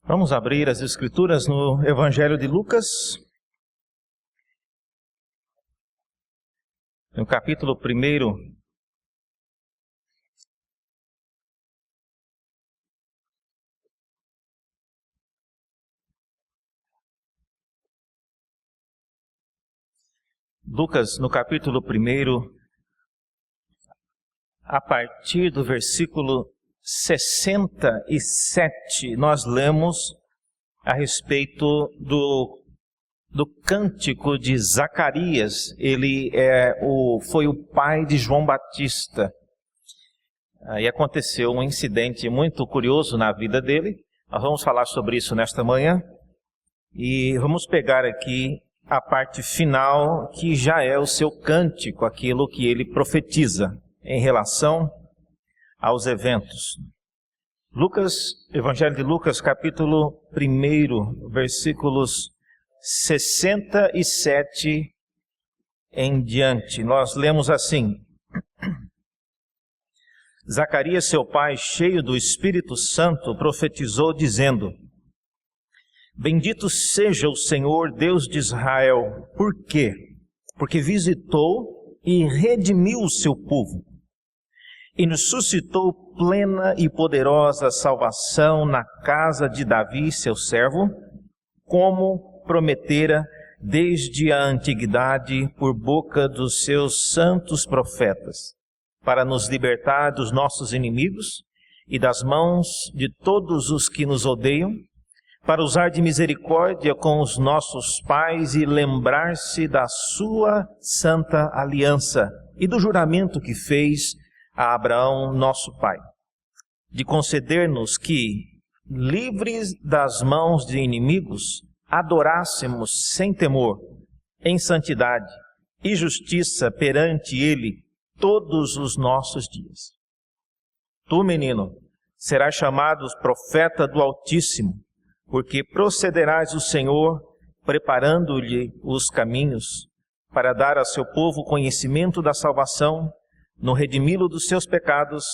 Vamos abrir as Escrituras no Evangelho de Lucas, no capítulo 1. Lucas, no capítulo 1, a partir do versículo 67, nós lemos a respeito do cântico de Zacarias. Ele foi o pai de João Batista. E aconteceu um incidente muito curioso na vida dele. Nós vamos falar sobre isso nesta manhã. E vamos pegar aqui a parte final, que já é o seu cântico, aquilo que ele profetiza em relação aos eventos. Evangelho de Lucas, capítulo 1, versículos 67 em diante. Nós lemos assim: Zacarias, seu pai, cheio do Espírito Santo, profetizou dizendo: Bendito seja o Senhor, Deus de Israel. Por quê? Porque visitou e redimiu o seu povo, e nos suscitou plena e poderosa salvação na casa de Davi, seu servo, como prometera desde a antiguidade por boca dos seus santos profetas, para nos libertar dos nossos inimigos e das mãos de todos os que nos odeiam, para usar de misericórdia com os nossos pais e lembrar-se da sua santa aliança e do juramento que fez a Abraão, nosso pai, de conceder-nos que, livres das mãos de inimigos, adorássemos sem temor, em santidade e justiça perante Ele todos os nossos dias. Tu, menino, serás chamado profeta do Altíssimo, porque procederás o Senhor, preparando-lhe os caminhos, para dar a seu povo conhecimento da salvação, no redimi-lo dos seus pecados,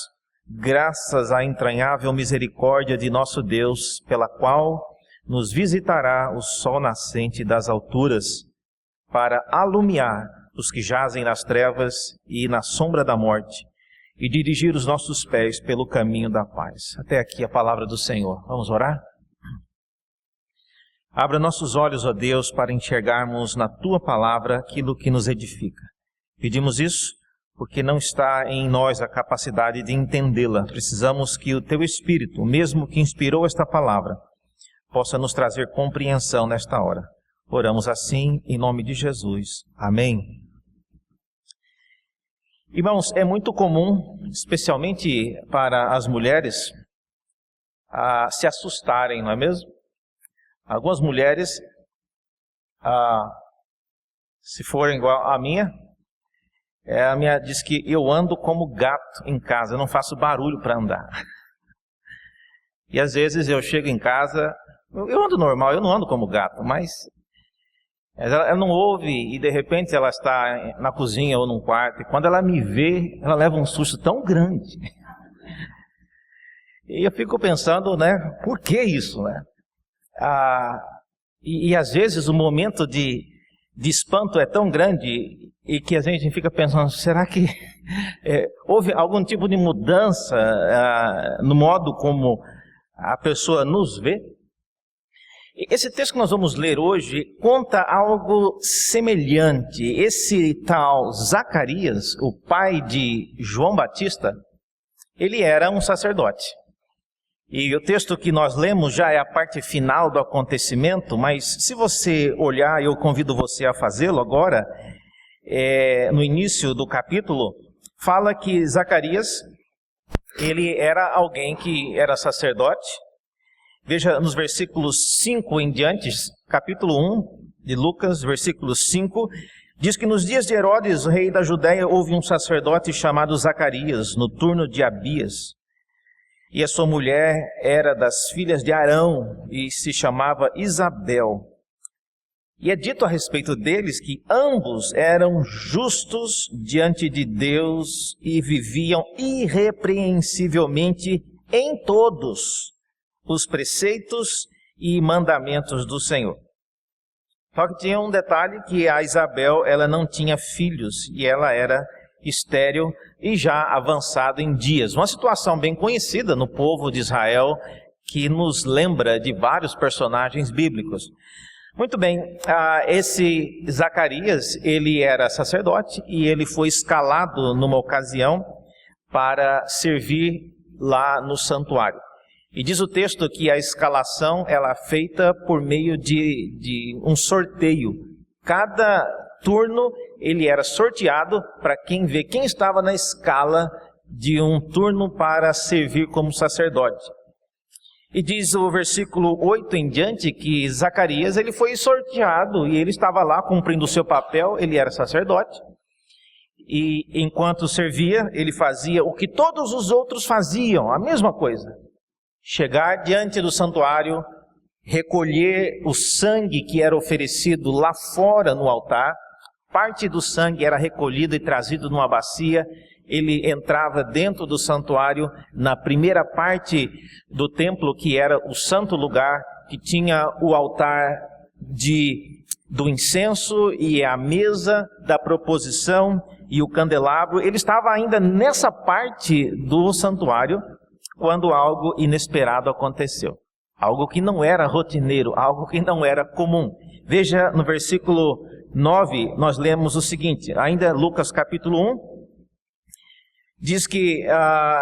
graças à entranhável misericórdia de nosso Deus, pela qual nos visitará o sol nascente das alturas, para alumiar os que jazem nas trevas e na sombra da morte, e dirigir os nossos pés pelo caminho da paz. Até aqui a palavra do Senhor. Vamos orar? Abra nossos olhos, ó Deus, para enxergarmos na Tua palavra aquilo que nos edifica. Pedimos isso porque não está em nós a capacidade de entendê-la. Precisamos que o Teu Espírito, o mesmo que inspirou esta palavra, possa nos trazer compreensão nesta hora. Oramos assim, em nome de Jesus. Amém. Irmãos, é muito comum, especialmente para as mulheres, se assustarem, não é mesmo? Algumas mulheres, se forem igual a minha diz que eu ando como gato em casa, eu não faço barulho para andar. E às vezes eu chego em casa, eu ando normal, eu não ando como gato, mas ela não ouve e de repente ela está na cozinha ou num quarto, e quando ela me vê, ela leva um susto tão grande. E eu fico pensando, né, por que isso, né? E às vezes o momento de espanto é tão grande e que a gente fica pensando, será que houve algum tipo de mudança no modo como a pessoa nos vê? Esse texto que nós vamos ler hoje conta algo semelhante. Esse tal Zacarias, o pai de João Batista, ele era um sacerdote. E o texto que nós lemos já é a parte final do acontecimento, mas se você olhar, eu convido você a fazê-lo agora, no início do capítulo, fala que Zacarias, ele era alguém que era sacerdote. Veja nos versículos 5 em diante, capítulo 1 de Lucas, versículo 5, diz que nos dias de Herodes, rei da Judéia, houve um sacerdote chamado Zacarias, no turno de Abias. E a sua mulher era das filhas de Arão e se chamava Isabel. E é dito a respeito deles que ambos eram justos diante de Deus e viviam irrepreensivelmente em todos os preceitos e mandamentos do Senhor. Só que tinha um detalhe, que a Isabel, ela não tinha filhos e ela era estéril e já avançada em dias. Uma situação bem conhecida no povo de Israel, que nos lembra de vários personagens bíblicos. Muito bem, esse Zacarias, ele era sacerdote e ele foi escalado numa ocasião para servir lá no santuário. E diz o texto que a escalação ela é feita por meio de um sorteio. Cada turno ele era sorteado para quem vê quem estava na escala de um turno para servir como sacerdote. E diz o versículo 8 em diante que Zacarias ele foi sorteado e ele estava lá cumprindo o seu papel, ele era sacerdote. E enquanto servia, ele fazia o que todos os outros faziam, a mesma coisa. Chegar diante do santuário, recolher o sangue que era oferecido lá fora no altar. Parte do sangue era recolhido e trazido numa bacia. Ele entrava dentro do santuário, na primeira parte do templo, que era o santo lugar, que tinha o altar do incenso e a mesa da proposição e o candelabro. Ele estava ainda nessa parte do santuário, quando algo inesperado aconteceu. Algo que não era rotineiro, algo que não era comum. Veja no versículo 9, nós lemos o seguinte, ainda Lucas capítulo 1, diz que,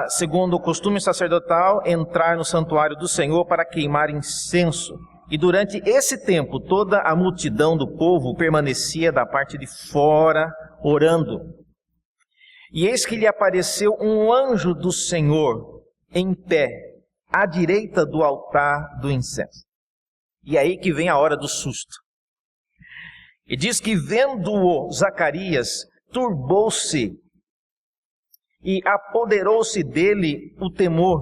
segundo o costume sacerdotal, entrar no santuário do Senhor para queimar incenso. E durante esse tempo, toda a multidão do povo permanecia da parte de fora, orando. E eis que lhe apareceu um anjo do Senhor, em pé, à direita do altar do incenso. E aí que vem a hora do susto. E diz que vendo-o Zacarias, turbou-se e apoderou-se dele o temor.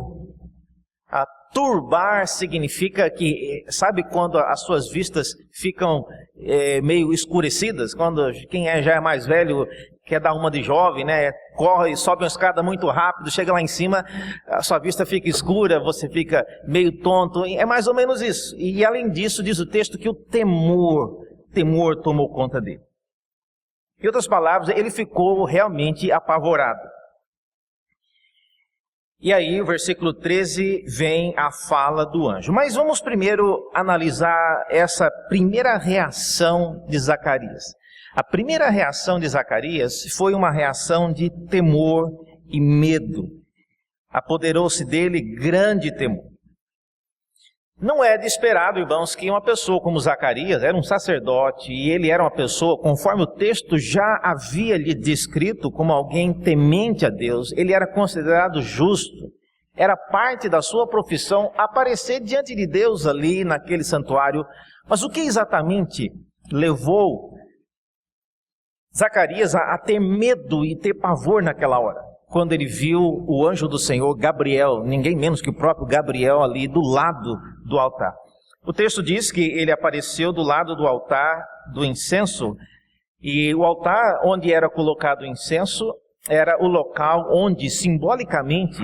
A turbar significa que, sabe quando as suas vistas ficam meio escurecidas? Quando quem já é mais velho quer dar uma de jovem, né? Corre, sobe uma escada muito rápido, chega lá em cima, a sua vista fica escura, você fica meio tonto. É mais ou menos isso. E além disso, diz o texto que o temor tomou conta dele. Em outras palavras, ele ficou realmente apavorado. E aí, o versículo 13 vem a fala do anjo. Mas vamos primeiro analisar essa primeira reação de Zacarias. A primeira reação de Zacarias foi uma reação de temor e medo. Apoderou-se dele grande temor. Não é de esperado, irmãos, que uma pessoa como Zacarias, era um sacerdote, e ele era uma pessoa, conforme o texto já havia lhe descrito, como alguém temente a Deus, ele era considerado justo, era parte da sua profissão aparecer diante de Deus ali naquele santuário. Mas o que exatamente levou Zacarias a ter medo e ter pavor naquela hora? Quando ele viu o anjo do Senhor, Gabriel, ninguém menos que o próprio Gabriel ali do lado do altar. O texto diz que ele apareceu do lado do altar do incenso, e o altar onde era colocado o incenso era o local onde, simbolicamente,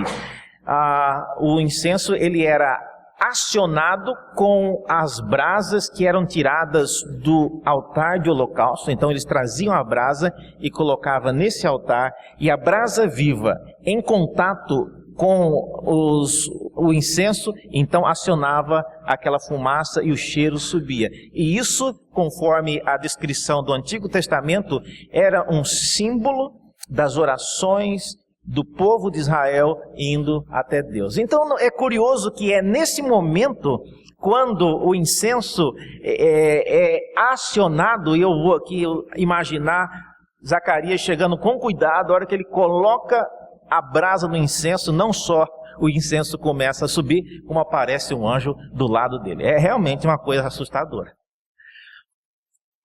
o incenso ele era acionado com as brasas que eram tiradas do altar de holocausto. Então eles traziam a brasa e colocavam nesse altar, e a brasa viva em contato com o incenso, então acionava aquela fumaça e o cheiro subia. E isso, conforme a descrição do Antigo Testamento, era um símbolo das orações do povo de Israel indo até Deus. Então é curioso que é nesse momento, quando o incenso é acionado, e eu vou aqui imaginar Zacarias chegando com cuidado, a hora que ele coloca a brasa no incenso, não só o incenso começa a subir, como aparece um anjo do lado dele. É realmente uma coisa assustadora.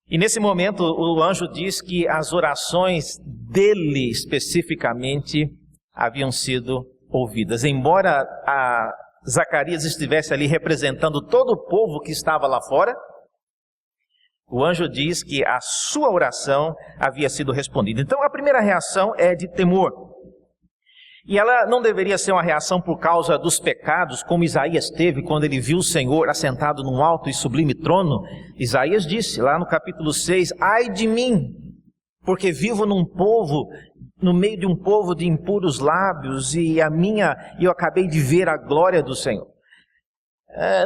E nesse momento o anjo diz que as orações dele especificamente haviam sido ouvidas. Embora Zacarias estivesse ali representando todo o povo que estava lá fora, o anjo diz que a sua oração havia sido respondida. Então a primeira reação é de temor. E ela não deveria ser uma reação por causa dos pecados, como Isaías teve quando ele viu o Senhor assentado num alto e sublime trono. Isaías disse lá no capítulo 6, ai de mim, porque vivo no meio de um povo de impuros lábios, e eu acabei de ver a glória do Senhor.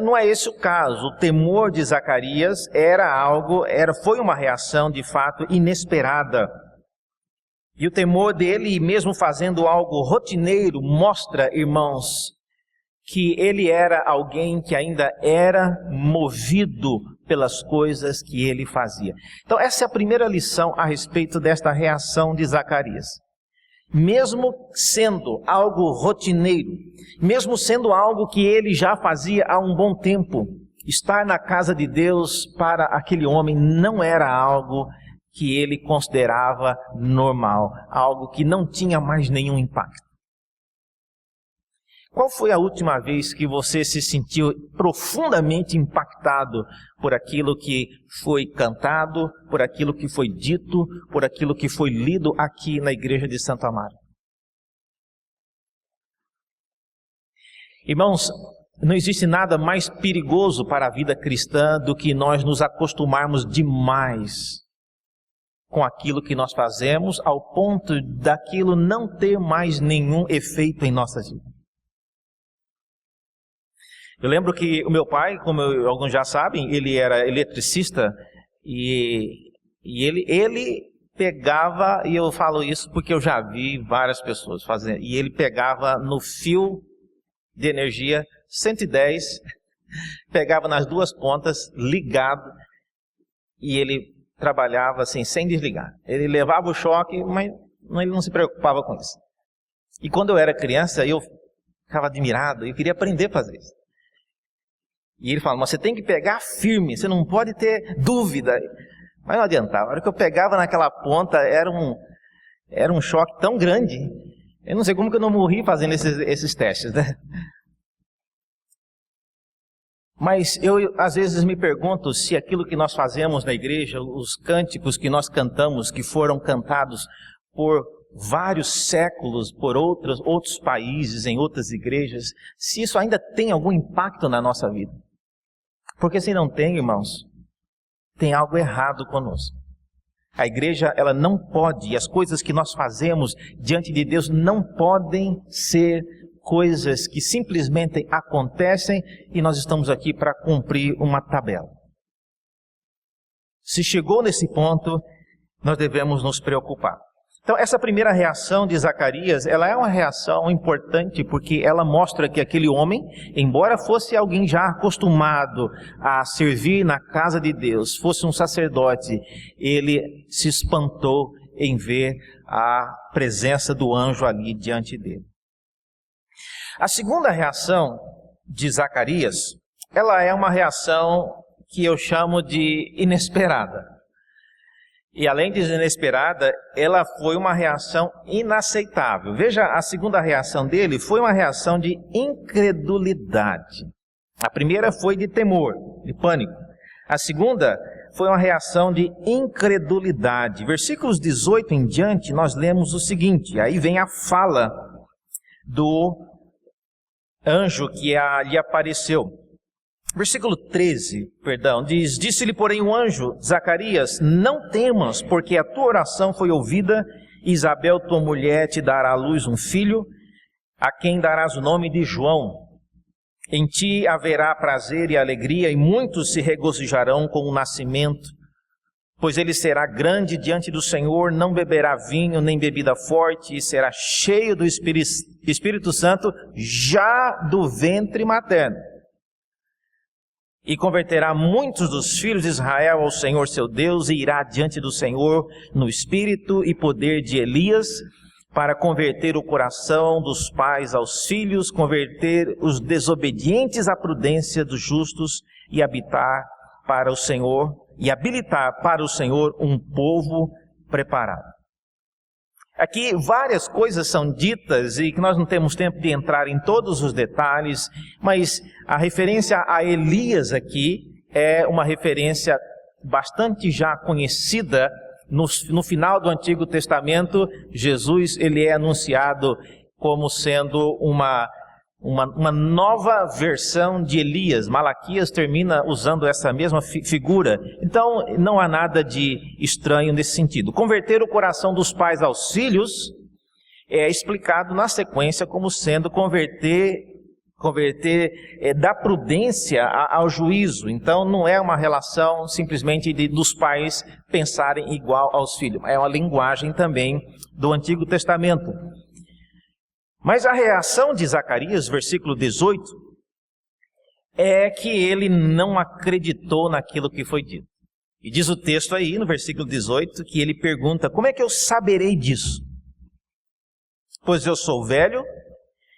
Não é esse o caso. O temor de Zacarias foi uma reação de fato inesperada. E o temor dele, mesmo fazendo algo rotineiro, mostra, irmãos, que ele era alguém que ainda era movido pelas coisas que ele fazia. Então essa é a primeira lição a respeito desta reação de Zacarias. Mesmo sendo algo rotineiro, mesmo sendo algo que ele já fazia há um bom tempo, estar na casa de Deus para aquele homem não era algo que ele considerava normal, algo que não tinha mais nenhum impacto. Qual foi a última vez que você se sentiu profundamente impactado por aquilo que foi cantado, por aquilo que foi dito, por aquilo que foi lido aqui na igreja de Santo Amaro? Irmãos, não existe nada mais perigoso para a vida cristã do que nós nos acostumarmos demais com aquilo que nós fazemos, ao ponto daquilo não ter mais nenhum efeito em nossas vidas. Eu lembro que o meu pai, como alguns já sabem, ele era eletricista e ele pegava, e eu falo isso porque eu já vi várias pessoas fazendo, e ele pegava no fio de energia 110, pegava nas duas pontas, ligado, e ele trabalhava assim, sem desligar. Ele levava o choque, mas ele não se preocupava com isso. E quando eu era criança, eu ficava admirado, eu queria aprender a fazer isso. E ele fala, mas você tem que pegar firme, você não pode ter dúvida. Mas não adiantava, a hora que eu pegava naquela ponta, era um choque tão grande. Eu não sei como que eu não morri fazendo esses testes, né? Mas eu às vezes me pergunto se aquilo que nós fazemos na igreja, os cânticos que nós cantamos, que foram cantados por vários séculos, por outros países, em outras igrejas, se isso ainda tem algum impacto na nossa vida. Porque se não tem, irmãos, tem algo errado conosco. A igreja, ela não pode, e as coisas que nós fazemos diante de Deus não podem ser coisas que simplesmente acontecem e nós estamos aqui para cumprir uma tabela. Se chegou nesse ponto, nós devemos nos preocupar. Então, essa primeira reação de Zacarias, ela é uma reação importante porque ela mostra que aquele homem, embora fosse alguém já acostumado a servir na casa de Deus, fosse um sacerdote, ele se espantou em ver a presença do anjo ali diante dele. A segunda reação de Zacarias, ela é uma reação que eu chamo de inesperada. E além de inesperada, ela foi uma reação inaceitável. Veja, a segunda reação dele foi uma reação de incredulidade. A primeira foi de temor, de pânico. A segunda foi uma reação de incredulidade. Versículos 18 em diante, nós lemos o seguinte, aí vem a fala do anjo que lhe apareceu. Versículo 13, diz, disse-lhe porém o anjo, Zacarias, não temas, porque a tua oração foi ouvida, Isabel, tua mulher, te dará à luz um filho, a quem darás o nome de João. Em ti haverá prazer e alegria, e muitos se regozijarão com o nascimento, pois ele será grande diante do Senhor, não beberá vinho nem bebida forte, e será cheio do Espírito Santo já do ventre materno. E converterá muitos dos filhos de Israel ao Senhor seu Deus, e irá diante do Senhor no espírito e poder de Elias, para converter o coração dos pais aos filhos, converter os desobedientes à prudência dos justos, e habilitar para o Senhor um povo preparado. Aqui várias coisas são ditas e que nós não temos tempo de entrar em todos os detalhes, mas a referência a Elias aqui é uma referência bastante já conhecida. No final do Antigo Testamento, Jesus ele é anunciado como sendo uma nova versão de Elias. Malaquias termina usando essa mesma figura. Então, não há nada de estranho nesse sentido. Converter o coração dos pais aos filhos é explicado na sequência como sendo converter da prudência ao juízo. Então, não é uma relação simplesmente dos pais pensarem igual aos filhos. É uma linguagem também do Antigo Testamento. Mas a reação de Zacarias, versículo 18, é que ele não acreditou naquilo que foi dito. E diz o texto aí, no versículo 18, que ele pergunta: como é que eu saberei disso? Pois eu sou velho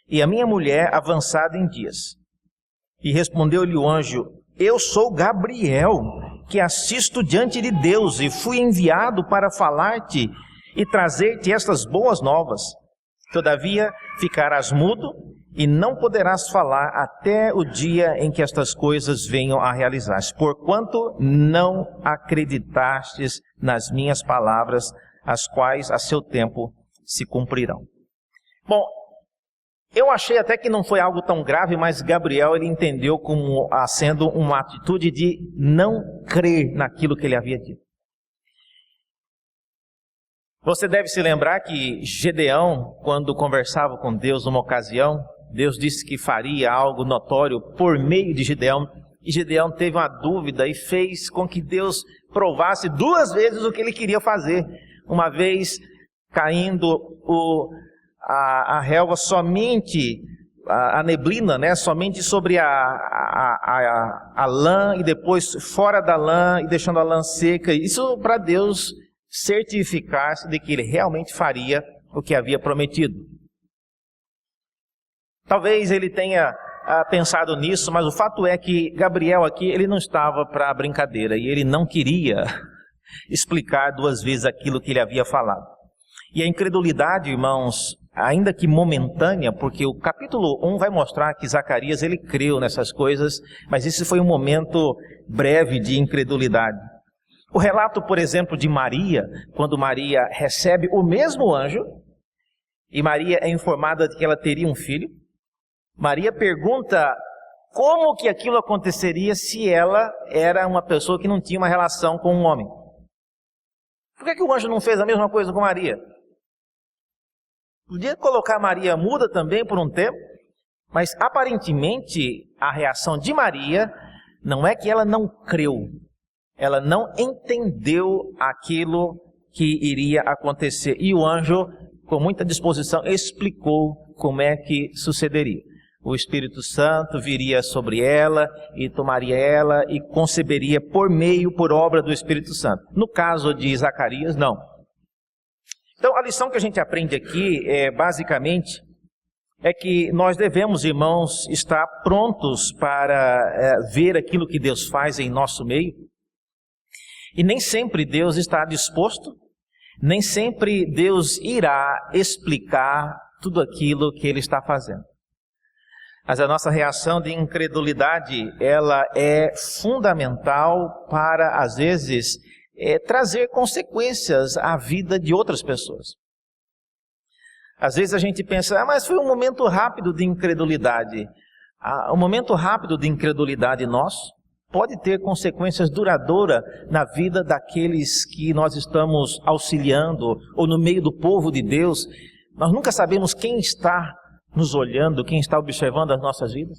e a minha mulher avançada em dias. E respondeu-lhe o anjo: eu sou Gabriel, que assisto diante de Deus, e fui enviado para falar-te e trazer-te estas boas novas. Todavia ficarás mudo e não poderás falar até o dia em que estas coisas venham a realizar-se, porquanto não acreditastes nas minhas palavras, as quais a seu tempo se cumprirão. Bom, eu achei até que não foi algo tão grave, mas Gabriel ele entendeu como sendo uma atitude de não crer naquilo que ele havia dito. Você deve se lembrar que Gedeão, quando conversava com Deus numa ocasião, Deus disse que faria algo notório por meio de Gedeão, e Gedeão teve uma dúvida e fez com que Deus provasse 2 vezes o que ele queria fazer. Uma vez caindo a relva somente, a neblina, né, somente sobre a lã, e depois fora da lã e deixando a lã seca. Isso para Deus certificar-se de que ele realmente faria o que havia prometido. Talvez ele tenha pensado nisso, mas o fato é que Gabriel aqui, ele não estava para brincadeira, e ele não queria explicar 2 vezes aquilo que ele havia falado. E a incredulidade, irmãos, ainda que momentânea, porque o capítulo 1 vai mostrar que Zacarias ele creu nessas coisas, mas esse foi um momento breve de incredulidade. O relato, por exemplo, de Maria, quando Maria recebe o mesmo anjo, e Maria é informada de que ela teria um filho, Maria pergunta como que aquilo aconteceria se ela era uma pessoa que não tinha uma relação com um homem. Por que o anjo não fez a mesma coisa com Maria? Podia colocar Maria muda também por um tempo, mas aparentemente a reação de Maria não é que ela não creu, ela não entendeu aquilo que iria acontecer. E o anjo, com muita disposição, explicou como é que sucederia. O Espírito Santo viria sobre ela e tomaria ela e conceberia por obra do Espírito Santo. No caso de Zacarias, não. Então, a lição que a gente aprende aqui, basicamente, é que nós devemos, irmãos, estar prontos para ver aquilo que Deus faz em nosso meio. E nem sempre Deus está disposto, nem sempre Deus irá explicar tudo aquilo que Ele está fazendo. Mas a nossa reação de incredulidade, ela é fundamental para, às vezes, trazer consequências à vida de outras pessoas. Às vezes a gente pensa, mas foi um momento rápido de incredulidade. Um momento rápido de incredulidade nosso pode ter consequências duradouras na vida daqueles que nós estamos auxiliando, ou no meio do povo de Deus. Nós nunca sabemos quem está nos olhando, quem está observando as nossas vidas.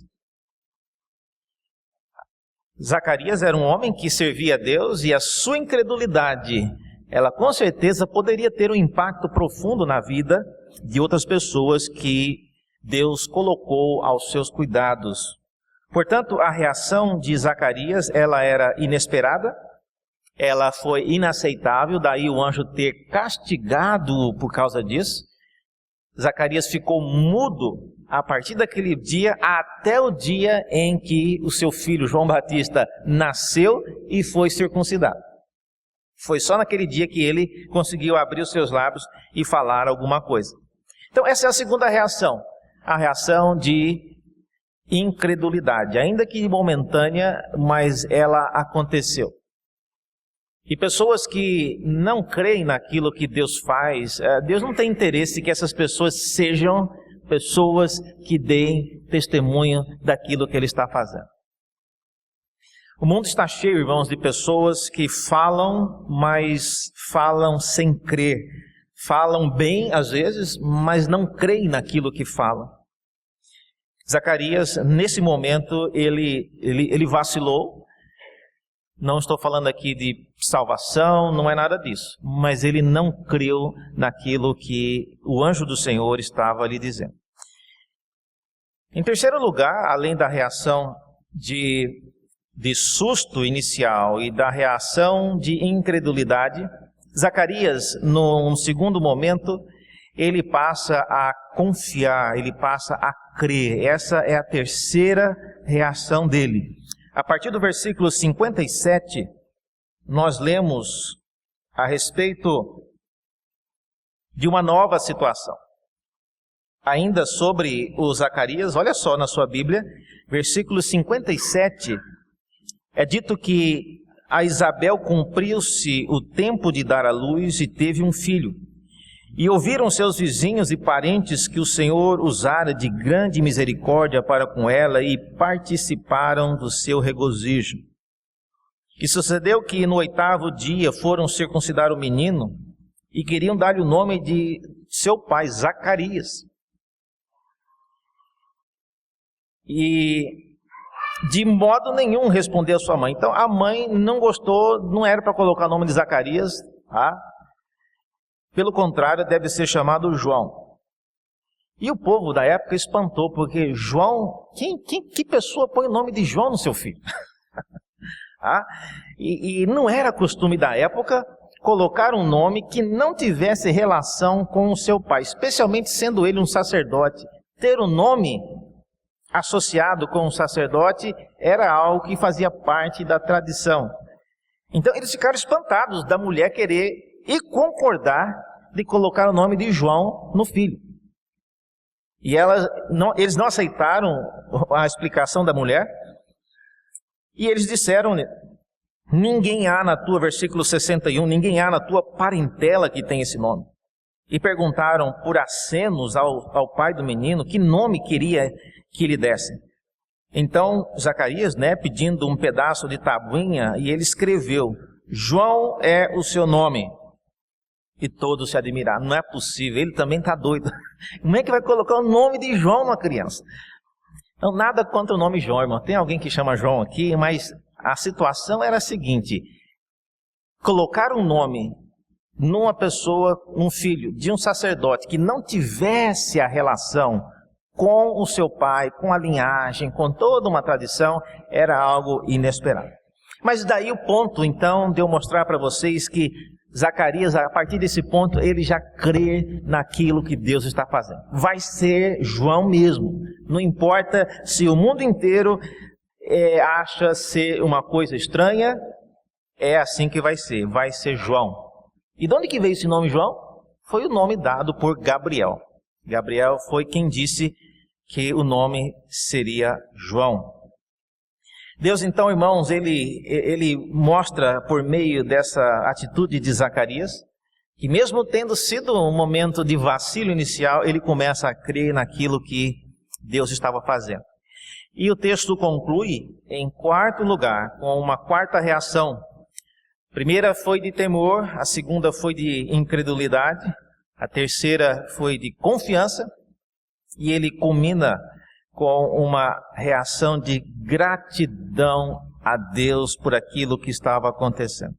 Zacarias era um homem que servia a Deus, e a sua incredulidade, ela com certeza poderia ter um impacto profundo na vida de outras pessoas que Deus colocou aos seus cuidados. Portanto, a reação de Zacarias, ela era inesperada, ela foi inaceitável, daí o anjo ter castigado por causa disso. Zacarias ficou mudo a partir daquele dia até o dia em que o seu filho João Batista nasceu e foi circuncidado. Foi só naquele dia que ele conseguiu abrir os seus lábios e falar alguma coisa. Então essa é a segunda reação, a reação de incredulidade, ainda que momentânea, mas ela aconteceu. E pessoas que não creem naquilo que Deus faz, Deus não tem interesse que essas pessoas sejam pessoas que deem testemunho daquilo que ele está fazendo. O mundo está cheio, irmãos, de pessoas que falam, mas falam sem crer. Falam bem, às vezes, mas não creem naquilo que falam. Zacarias, nesse momento, ele vacilou. Não estou falando aqui de salvação, não é nada disso. Mas ele não creu naquilo que o anjo do Senhor estava lhe dizendo. Em terceiro lugar, além da reação de susto inicial e da reação de incredulidade, Zacarias, num segundo momento, ele passa a confiar, ele passa a crer. Essa é a terceira reação dele. A partir do versículo 57, nós lemos a respeito de uma nova situação. Ainda sobre o Zacarias, olha só na sua Bíblia, versículo 57, é dito que a Isabel cumpriu-se o tempo de dar à luz e teve um filho. E ouviram seus vizinhos e parentes que o Senhor usara de grande misericórdia para com ela e participaram do seu regozijo. E sucedeu que no 8º dia foram circuncidar o menino e queriam dar-lhe o nome de seu pai, Zacarias. E de modo nenhum respondeu sua mãe. Então a mãe não gostou, não era para colocar o nome de Zacarias, tá? Pelo contrário, deve ser chamado João. E o povo da época espantou, porque João, que pessoa põe o nome de João no seu filho? E não era costume da época colocar um nome que não tivesse relação com o seu pai, especialmente sendo ele um sacerdote. Ter o nome associado com o sacerdote era algo que fazia parte da tradição. Então eles ficaram espantados da mulher querer e concordar de colocar o nome de João no filho. E eles não aceitaram a explicação da mulher. E eles disseram, ninguém há na tua, versículo 61, ninguém há na tua parentela que tem esse nome. E perguntaram por acenos ao pai do menino que nome queria que lhe dessem. Então Zacarias, pedindo um pedaço de tabuinha, e ele escreveu, João é o seu nome. E todos se admiraram. Não é possível, ele também está doido. Como é que vai colocar o nome de João numa criança? Então, nada contra o nome João, irmão. Tem alguém que chama João aqui, mas a situação era a seguinte. Colocar um nome numa pessoa, um filho de um sacerdote que não tivesse a relação com o seu pai, com a linhagem, com toda uma tradição, era algo inesperado. Mas daí o ponto, então, de eu mostrar para vocês que Zacarias, a partir desse ponto, ele já crê naquilo que Deus está fazendo. Vai ser João mesmo. Não importa se o mundo inteiro acha ser uma coisa estranha, é assim que vai ser. Vai ser João. E de onde que veio esse nome João? Foi o nome dado por Gabriel. Gabriel foi quem disse que o nome seria João. Deus, então, irmãos, ele mostra por meio dessa atitude de Zacarias, que mesmo tendo sido um momento de vacilo inicial, ele começa a crer naquilo que Deus estava fazendo. E o texto conclui, em quarto lugar, com uma quarta reação. A primeira foi de temor, a segunda foi de incredulidade, a terceira foi de confiança, e ele culmina com uma reação de gratidão a Deus por aquilo que estava acontecendo.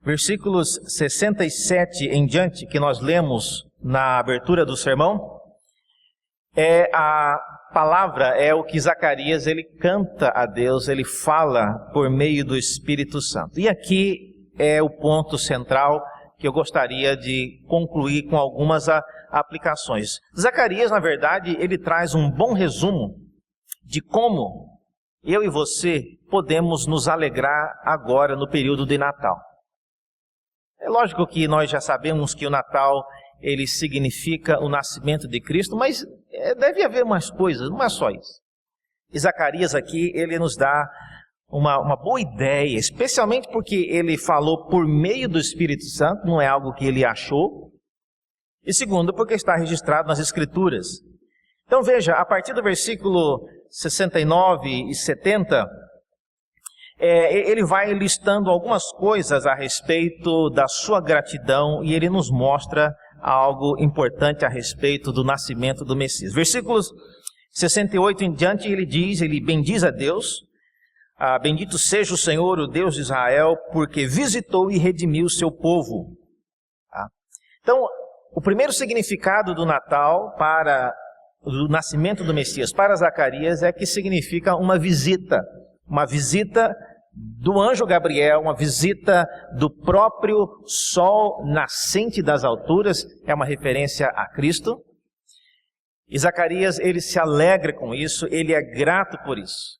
Versículos 67 em diante, que nós lemos na abertura do sermão, é a palavra, é o que Zacarias, ele canta a Deus, ele fala por meio do Espírito Santo. E aqui é o ponto central que eu gostaria de concluir com algumas aplicações. Zacarias, na verdade, ele traz um bom resumo de como eu e você podemos nos alegrar agora no período de Natal. É lógico que nós já sabemos que o Natal, ele significa o nascimento de Cristo, mas deve haver mais coisas, não é só isso. E Zacarias aqui, ele nos dá uma boa ideia, especialmente porque ele falou por meio do Espírito Santo, não é algo que ele achou. E segundo, porque está registrado nas Escrituras. Então veja, a partir do versículo 69 e 70, ele vai listando algumas coisas a respeito da sua gratidão e ele nos mostra algo importante a respeito do nascimento do Messias. Versículos 68 em diante, ele bendiz a Deus. Bendito seja o Senhor, o Deus de Israel, porque visitou e redimiu o seu povo. Então, o primeiro significado do Natal do nascimento do Messias para Zacarias é que significa uma visita do anjo Gabriel, uma visita do próprio sol nascente das alturas, é uma referência a Cristo. E Zacarias, ele se alegra com isso, ele é grato por isso.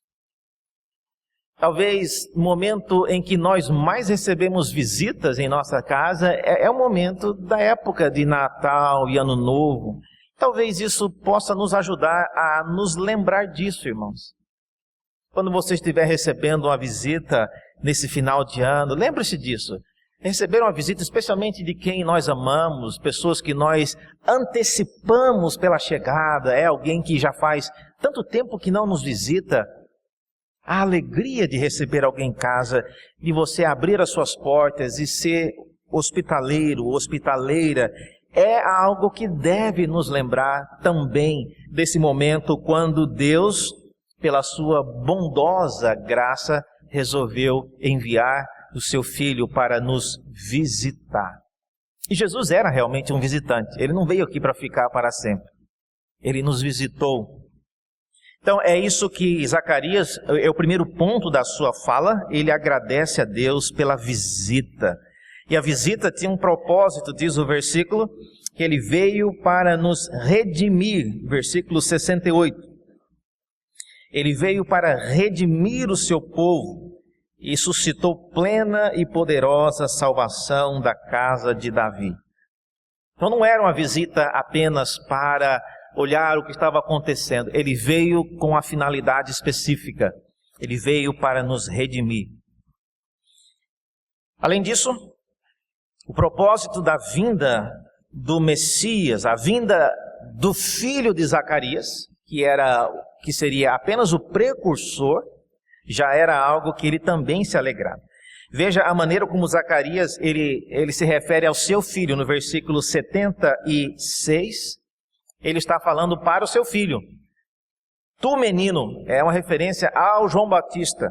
Talvez o momento em que nós mais recebemos visitas em nossa casa é o momento da época de Natal e Ano Novo. Talvez isso possa nos ajudar a nos lembrar disso, irmãos. Quando você estiver recebendo uma visita nesse final de ano, lembre-se disso. Receber uma visita especialmente de quem nós amamos, pessoas que nós antecipamos pela chegada, alguém que já faz tanto tempo que não nos visita. A alegria de receber alguém em casa, de você abrir as suas portas e ser hospitaleiro, hospitaleira, é algo que deve nos lembrar também desse momento quando Deus, pela sua bondosa graça, resolveu enviar o seu Filho para nos visitar. E Jesus era realmente um visitante, ele não veio aqui para ficar para sempre, ele nos visitou. Então é isso que Zacarias, é o primeiro ponto da sua fala, ele agradece a Deus pela visita. E a visita tinha um propósito, diz o versículo, que ele veio para nos redimir, versículo 68. Ele veio para redimir o seu povo e suscitou plena e poderosa salvação da casa de Davi. Então não era uma visita apenas para olhar o que estava acontecendo. Ele veio com a finalidade específica. Ele veio para nos redimir. Além disso, o propósito da vinda do Messias, a vinda do filho de Zacarias, que seria apenas o precursor, já era algo que ele também se alegrava. Veja a maneira como Zacarias ele se refere ao seu filho no versículo 76. Ele está falando para o seu filho. Tu, menino, é uma referência ao João Batista.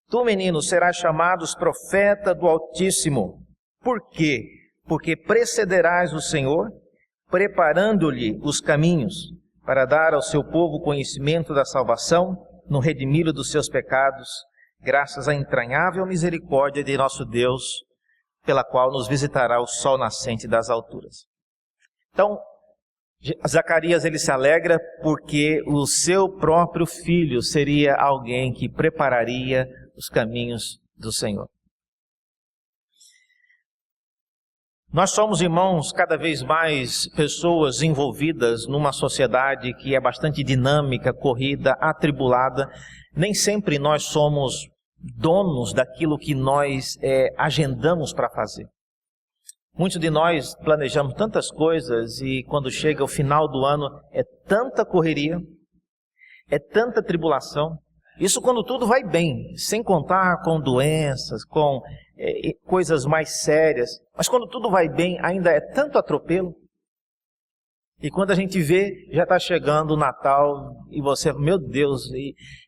Tu, menino, serás chamado profeta do Altíssimo. Por quê? Porque precederás o Senhor, preparando-lhe os caminhos, para dar ao seu povo conhecimento da salvação, no redimir dos seus pecados, graças à entranhável misericórdia de nosso Deus, pela qual nos visitará o sol nascente das alturas. Então, Zacarias ele se alegra porque o seu próprio filho seria alguém que prepararia os caminhos do Senhor. Nós somos, irmãos, cada vez mais pessoas envolvidas numa sociedade que é bastante dinâmica, corrida, atribulada. Nem sempre nós somos donos daquilo que nós agendamos para fazer. Muitos de nós planejamos tantas coisas e quando chega o final do ano é tanta correria, é tanta tribulação. Isso quando tudo vai bem, sem contar com doenças, com coisas mais sérias. Mas quando tudo vai bem, ainda é tanto atropelo. E quando a gente vê, já está chegando o Natal e você, meu Deus,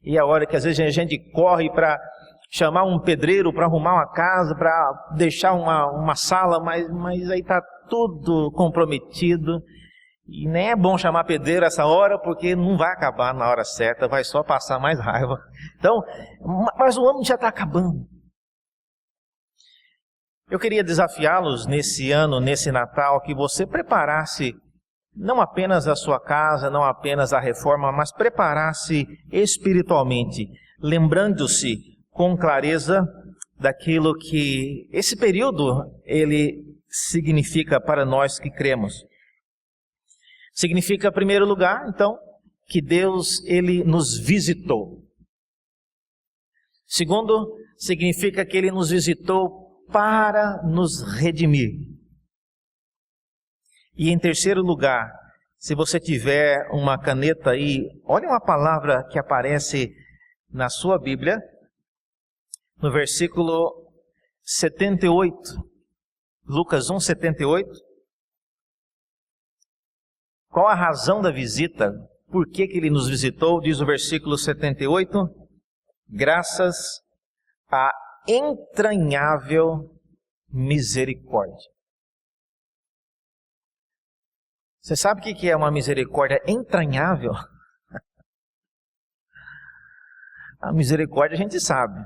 e a hora que às vezes a gente corre para chamar um pedreiro para arrumar uma casa, para deixar uma sala, mas aí está tudo comprometido. E nem é bom chamar pedreiro essa hora, porque não vai acabar na hora certa, vai só passar mais raiva. Então, mas o ano já está acabando. Eu queria desafiá-los nesse ano, nesse Natal, que você preparasse não apenas a sua casa, não apenas a reforma, mas preparasse espiritualmente, lembrando-se com clareza daquilo que esse período ele significa para nós que cremos. Significa, em primeiro lugar, então, que Deus ele nos visitou. Segundo, significa que ele nos visitou para nos redimir. E em terceiro lugar, Se você tiver uma caneta aí, olha uma palavra que aparece na sua Bíblia, no versículo 78, Lucas 1, 78. Qual a razão da visita? Por que ele nos visitou? Diz o versículo 78, graças à entranhável misericórdia. Você sabe o que é uma misericórdia entranhável? A misericórdia a gente sabe.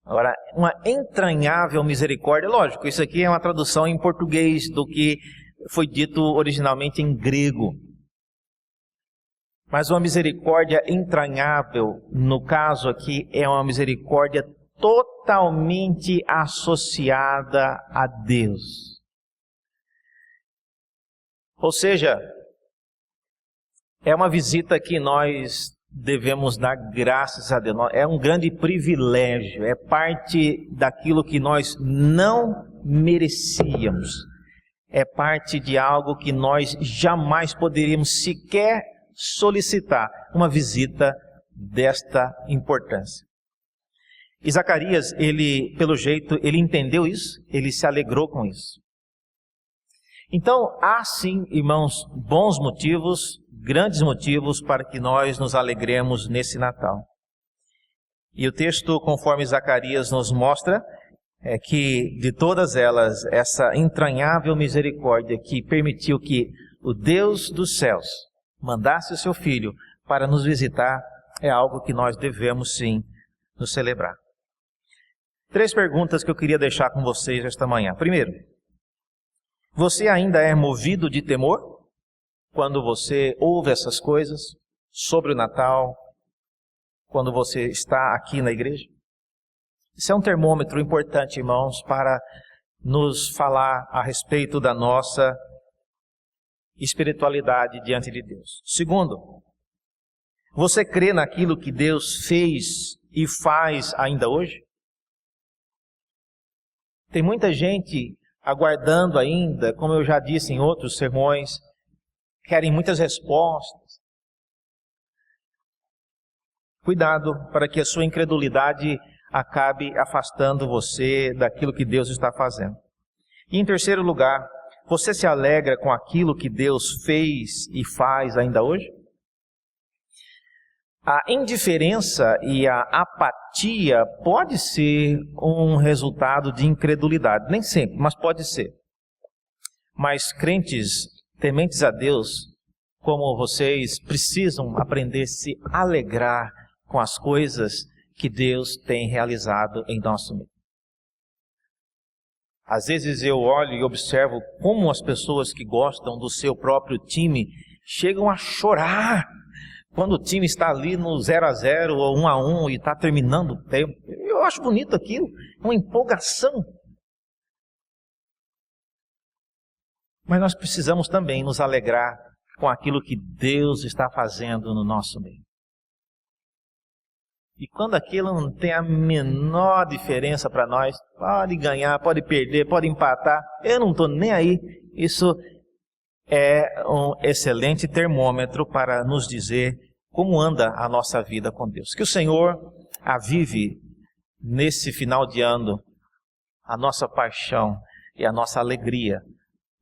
Agora, uma entranhável misericórdia, lógico, isso aqui é uma tradução em português do que foi dito originalmente em grego. Mas uma misericórdia entranhável, no caso aqui, é uma misericórdia totalmente associada a Deus. Ou seja, é uma visita que nós devemos dar graças a Deus. É um grande privilégio, é parte daquilo que nós não merecíamos. É parte de algo que nós jamais poderíamos sequer solicitar, uma visita desta importância. E Zacarias, pelo jeito, ele entendeu isso, ele se alegrou com isso. Então, há sim, irmãos, bons motivos, grandes motivos para que nós nos alegremos nesse Natal. E o texto, conforme Zacarias nos mostra, é que de todas elas, essa entranhável misericórdia que permitiu que o Deus dos céus mandasse o seu Filho para nos visitar, é algo que nós devemos sim nos celebrar. 3 perguntas que eu queria deixar com vocês esta manhã. Primeiro, você ainda é movido de temor quando você ouve essas coisas sobre o Natal, quando você está aqui na igreja? Isso é um termômetro importante, irmãos, para nos falar a respeito da nossa espiritualidade diante de Deus. Segundo, você crê naquilo que Deus fez e faz ainda hoje? Tem muita gente aguardando ainda, como eu já disse em outros sermões, querem muitas respostas. Cuidado para que a sua incredulidade acabe afastando você daquilo que Deus está fazendo. E em terceiro lugar, você se alegra com aquilo que Deus fez e faz ainda hoje? A indiferença e a apatia pode ser um resultado de incredulidade. Nem sempre, mas pode ser. Mas crentes tementes a Deus, como vocês, precisam aprender a se alegrar com as coisas que Deus tem realizado em nosso meio. Às vezes eu olho e observo como as pessoas que gostam do seu próprio time chegam a chorar quando o time está ali no 0-0 ou 1-1 e está terminando o tempo. Eu acho bonito aquilo, uma empolgação. Mas nós precisamos também nos alegrar com aquilo que Deus está fazendo no nosso meio. E quando aquilo não tem a menor diferença para nós, pode ganhar, pode perder, pode empatar, eu não estou nem aí. Isso é um excelente termômetro para nos dizer como anda a nossa vida com Deus. Que o Senhor avive nesse final de ano a nossa paixão e a nossa alegria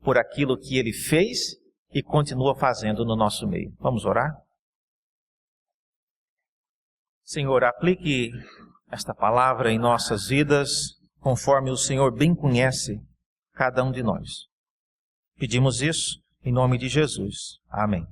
por aquilo que Ele fez e continua fazendo no nosso meio. Vamos orar? Senhor, aplique esta palavra em nossas vidas, conforme o Senhor bem conhece cada um de nós. Pedimos isso em nome de Jesus. Amém.